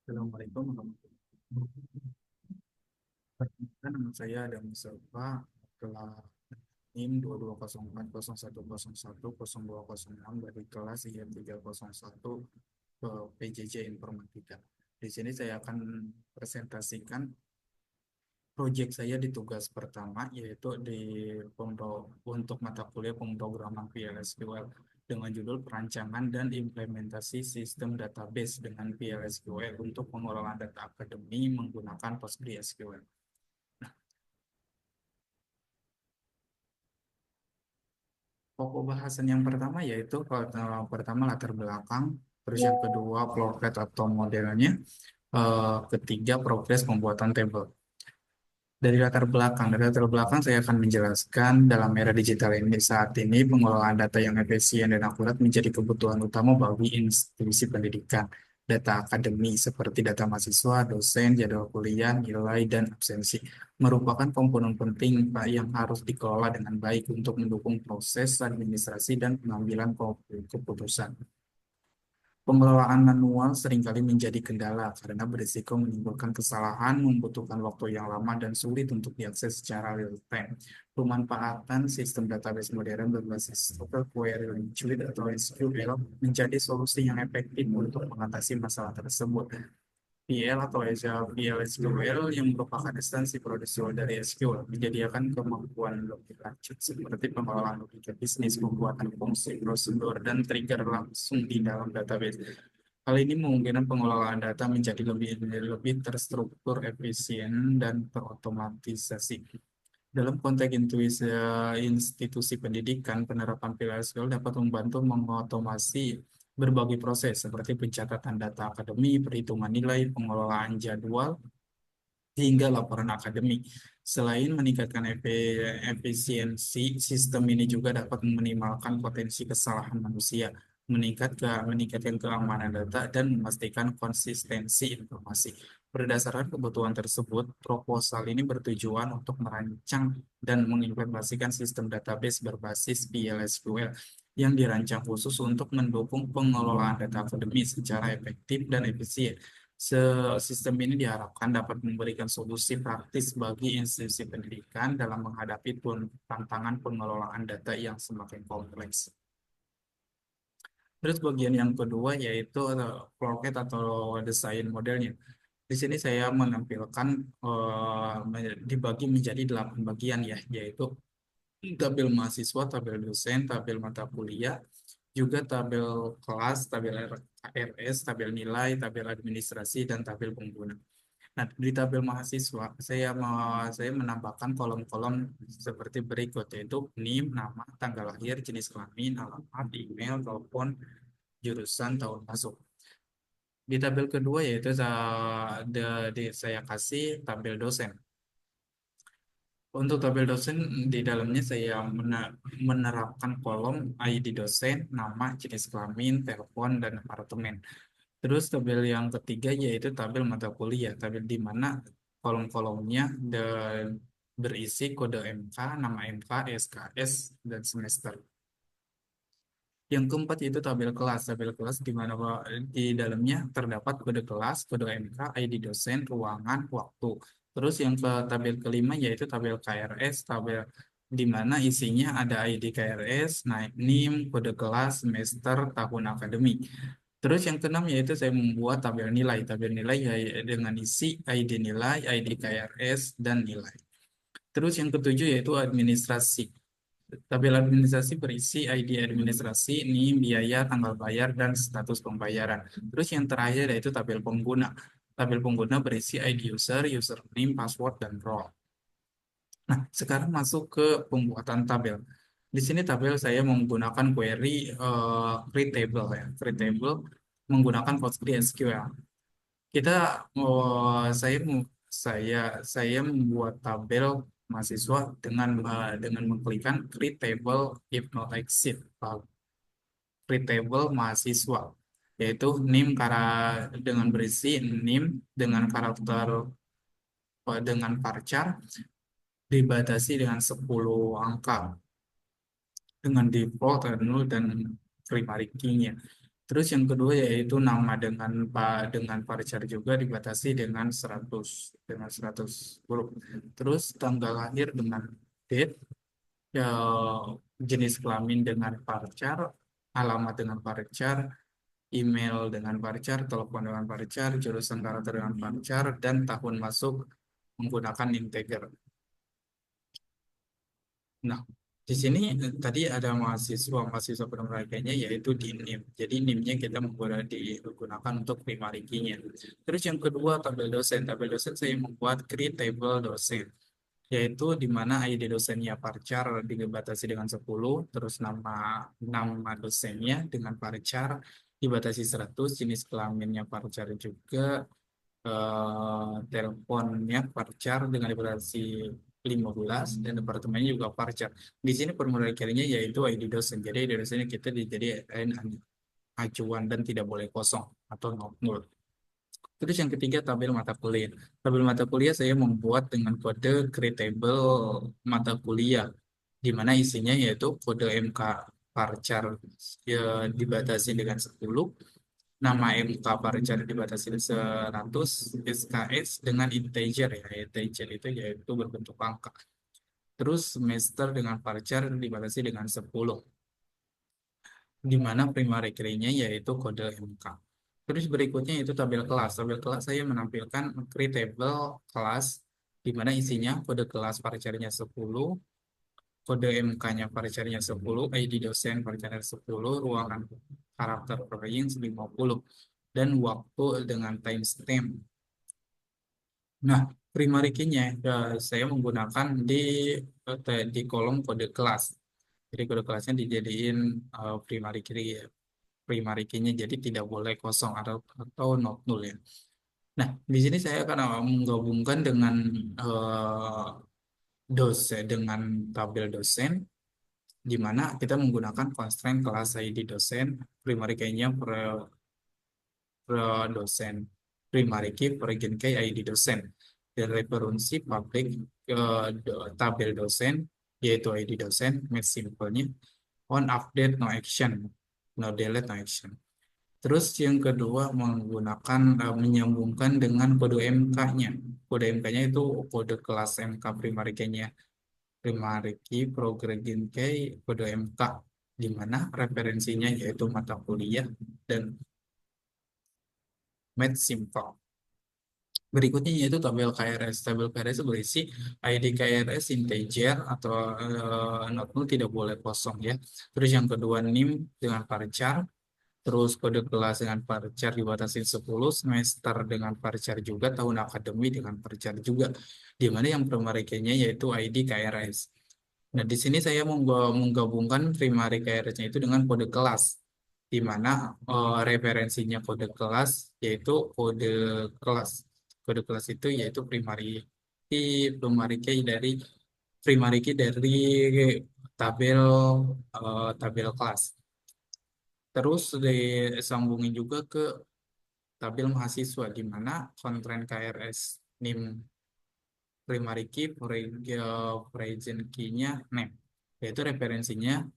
Assalamualaikum warahmatullahi wabarakatuh. Perkenalkan, nama saya Adam Mustafa, kelas NIM 220401010206 dari kelas IM 301 ke PJJ Informatika. Di sini saya akan presentasikan proyek saya di tugas pertama, yaitu untuk mata kuliah pemrograman PLSQL dengan judul perancangan dan implementasi sistem database dengan PLSQL untuk pengelolaan data akademi menggunakan PostgreSQL. Pokok bahasan yang pertama yaitu pertama latar belakang, terus yang kedua plotlet atau modelnya, ketiga progres pembuatan tabel. Dari latar belakang saya akan menjelaskan dalam era digital ini saat ini pengelolaan data yang efisien dan akurat menjadi kebutuhan utama bagi institusi pendidikan. Data akademi seperti data mahasiswa, dosen, jadwal kuliah, nilai, dan absensi merupakan komponen penting Pak, yang harus dikelola dengan baik untuk mendukung proses administrasi dan pengambilan keputusan. Pengelolaan manual seringkali menjadi kendala karena berisiko menimbulkan kesalahan, membutuhkan waktu yang lama, dan sulit untuk diakses secara real-time. Pemanfaatan sistem database modern berbasis Stochastic Query Language atau SQL menjadi solusi yang efektif untuk mengatasi masalah tersebut. PL atau PL/SQL yang merupakan ekstensi prosedur dari SQL menyediakan kemampuan lebih lanjut seperti pengelolaan logika bisnis, pembuatan fungsi, prosedur, dan trigger langsung di dalam database. Hal ini memungkinkan pengelolaan data menjadi lebih terstruktur, efisien, dan terotomatisasi. Dalam konteks institusi pendidikan, penerapan PLSQL dapat membantu mengotomasi berbagai proses seperti pencatatan data akademi, perhitungan nilai, pengelolaan jadwal, hingga laporan akademik. Selain meningkatkan efisiensi, sistem ini juga dapat meminimalkan potensi kesalahan manusia, meningkatkan keamanan data, dan memastikan konsistensi informasi. Berdasarkan kebutuhan tersebut, proposal ini bertujuan untuk merancang dan mengimplementasikan sistem database berbasis PLSQL yang dirancang khusus untuk mendukung pengelolaan data akademis secara efektif dan efisien. Sistem ini diharapkan dapat memberikan solusi praktis bagi institusi pendidikan dalam menghadapi tantangan pengelolaan data yang semakin kompleks. Terus bagian yang kedua yaitu Flocket atau desain modelnya. Di sini saya menampilkan dibagi menjadi 8 bagian ya, yaitu tabel mahasiswa, tabel dosen, tabel mata kuliah, juga tabel kelas, tabel RS, tabel nilai, tabel administrasi, dan tabel pengguna. Nah, di tabel mahasiswa, saya menambahkan kolom-kolom seperti berikut, yaitu NIM, nama, tanggal lahir, jenis kelamin, alamat, email, telepon, jurusan, tahun masuk. Di tabel kedua yaitu saya kasih tabel dosen. Untuk tabel dosen, di dalamnya saya menerapkan kolom ID dosen, nama, jenis kelamin, telepon, dan apartemen. Terus tabel yang ketiga yaitu tabel mata kuliah, tabel di mana kolom-kolomnya berisi kode MK, nama MK, SKS, dan semester. Yang keempat yaitu tabel kelas di mana di dalamnya terdapat kode kelas, kode MK, ID dosen, ruangan, waktu. Terus yang ke tabel kelima yaitu tabel KRS, tabel di mana isinya ada ID KRS, naik NIM, kode kelas, semester, tahun akademik. Terus yang keenam yaitu saya membuat tabel nilai dengan isi ID nilai, ID KRS, dan nilai. Terus yang ketujuh yaitu administrasi. Tabel administrasi berisi ID administrasi, NIM, biaya, tanggal bayar, dan status pembayaran. Terus yang terakhir yaitu tabel pengguna. Tabel pengguna berisi ID user, username, password, dan role. Nah, sekarang masuk ke pembuatan tabel. Di sini tabel saya menggunakan query create table ya. Create table menggunakan PostgreSQL. Kita saya membuat tabel mahasiswa dengan mengklikkan create table if not exist, create table mahasiswa, yaitu dengan berisi NIM dengan karakter dengan varchar dibatasi dengan 10 angka dengan default, nul, dan primary key-nya. Terus yang kedua yaitu nama dengan varchar juga dibatasi dengan 100 huruf. Terus tanggal lahir dengan date, ya, jenis kelamin dengan varchar, alamat dengan varchar, email dengan varchar, telepon dengan varchar, jurusan karakter dengan varchar, dan tahun masuk menggunakan integer. Nah, di sini tadi ada mahasiswa penerbitanya yaitu di NIM. Jadi NIM-nya kita digunakan untuk primary key-nya. Terus yang kedua tabel dosen. Tabel dosen saya membuat create table dosen, yaitu di mana ID dosennya varchar dibatasi dengan 10, terus nama nama dosennya dengan varchar dibatasi 100, jenis kelaminnya varchar juga, teleponnya parcar dengan durasi 15 dan departemennya juga parcar. Di sini formula carry-nya yaitu ID dosen. Jadi ID dosennya kita dijadikan acuan dan tidak boleh kosong atau nol. Terus yang ketiga tabel mata kuliah. Tabel mata kuliah saya membuat dengan kode create table mata kuliah di mana isinya yaitu kode MK parcar, ya, dibatasi dengan 10, nama MK Parjar dibatasi 100, SKS dengan integer, ya integer itu yaitu berbentuk angka. Terus semester dengan Parjar dibatasi dengan 10, di mana primary key-nya yaitu kode MK. Terus berikutnya itu tabel kelas. Tabel kelas saya menampilkan create table kelas di mana isinya kode kelas Parjarnya 10, kode MK-nya Parjarnya 10, ID dosen Parjarnya 10, ruangan karakter per range 50, dan waktu dengan timestamp. Nah, primary key-nya saya menggunakan di kolom kode kelas. Jadi kode kelasnya dijadiin primary key-nya, jadi tidak boleh kosong atau not null ya. Nah, di sini saya akan menggabungkan dengan dosen dengan tabel dosen, di mana kita menggunakan constraint kelas ID dosen, primary key-nya dosen, primary key per region key ID dosen, dan referensi public tabel dosen yaitu ID dosen, match simpelnya on update no action, no delete no action. Terus yang kedua menggunakan menyambungkan dengan kode MK-nya. Kode MK-nya itu kode kelas MK primary key-nya, primary key progression key kode MK, di mana referensinya yaitu mata kuliah dan match simple. Berikutnya yaitu tabel KRS. Tabel KRS berisi ID KRS integer atau not null, tidak boleh kosong ya. Terus yang kedua NIM dengan varchar, terus kode kelas dengan varchar dibatasi 10, semester dengan varchar juga, tahun akademi dengan varchar juga. Di mana yang primary key-nya yaitu ID KRS. Nah, di sini saya menggabungkan primary KRS-nya itu dengan kode kelas, di mana referensinya kode kelas yaitu kode kelas. Kode kelas itu yaitu primary key dari tabel tabel kelas. Terus disambungin juga ke tabel mahasiswa, di mana kontren KRS NIM primary key present key-nya name, yaitu referensinya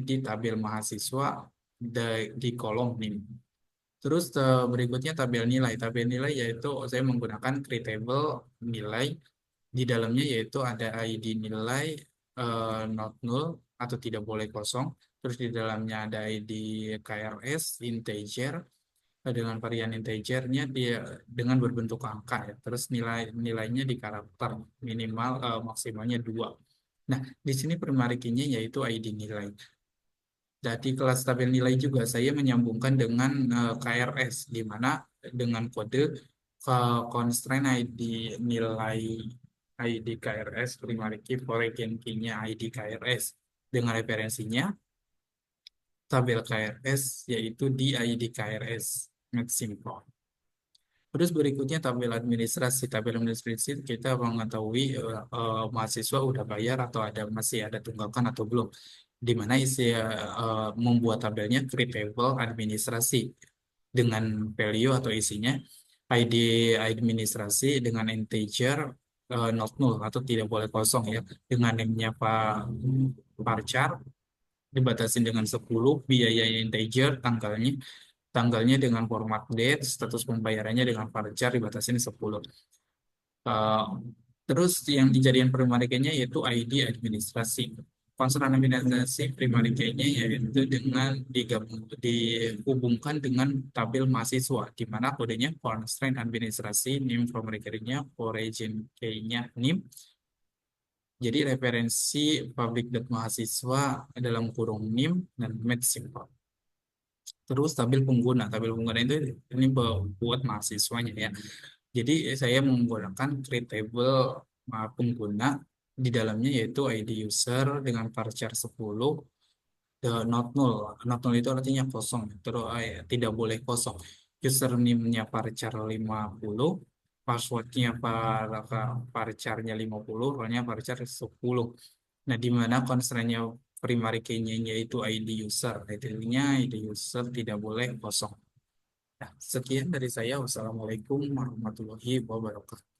di tabel mahasiswa di kolom NIM. Terus berikutnya tabel nilai. Tabel nilai yaitu saya menggunakan create table nilai, di dalamnya yaitu ada ID nilai not null atau tidak boleh kosong. Terus di dalamnya ada ID KRS integer, dengan varian integernya dia dengan berbentuk angka ya. Terus nilainya di karakter minimal maksimalnya 2. Nah, di sini primary key-nya yaitu ID nilai. Jadi kelas tabel nilai juga saya menyambungkan dengan KRS, di mana dengan kode constraint ID nilai ID KRS primary key foreign key-nya ID KRS dengan referensinya tabel KRS yaitu di ID KRS Make Simple. Terus berikutnya tabel administrasi. Tabel administrasi kita mengetahui mahasiswa udah bayar atau masih ada tunggakan atau belum. Di mana isi membuat tabelnya create table administrasi dengan value atau isinya ID administrasi dengan integer not null atau tidak boleh kosong ya, dengan name-nya Pak Parchar, dibatasin dengan 10, biayanya integer, tanggalnya dengan format date, status pembayarannya dengan varchar dibatasin 10. Eh, Terus yang dijadikan primary key-nya yaitu ID administrasi. Konstran administrasi primary key-nya yaitu dengan dihubungkan dengan tabel mahasiswa, di mana kodenya constraint administrasi, name primary key-nya, origin key-nya NIM. Jadi referensi public dot mahasiswa dalam kurung NIM dan match simple. Terus tabel pengguna itu ini buat mahasiswanya ya. Jadi saya menggunakan create table pengguna di dalamnya yaitu ID user dengan varchar 10, not null. Not null itu artinya kosong. Terus tidak boleh kosong. Username-nya varchar 50, passwordnya varcharnya 50, role-nya varchar 10. Nah, di mana constraint-nya primary key-nya yaitu ID user. ID user tidak boleh kosong. Nah, sekian dari saya. Wassalamualaikum warahmatullahi wabarakatuh.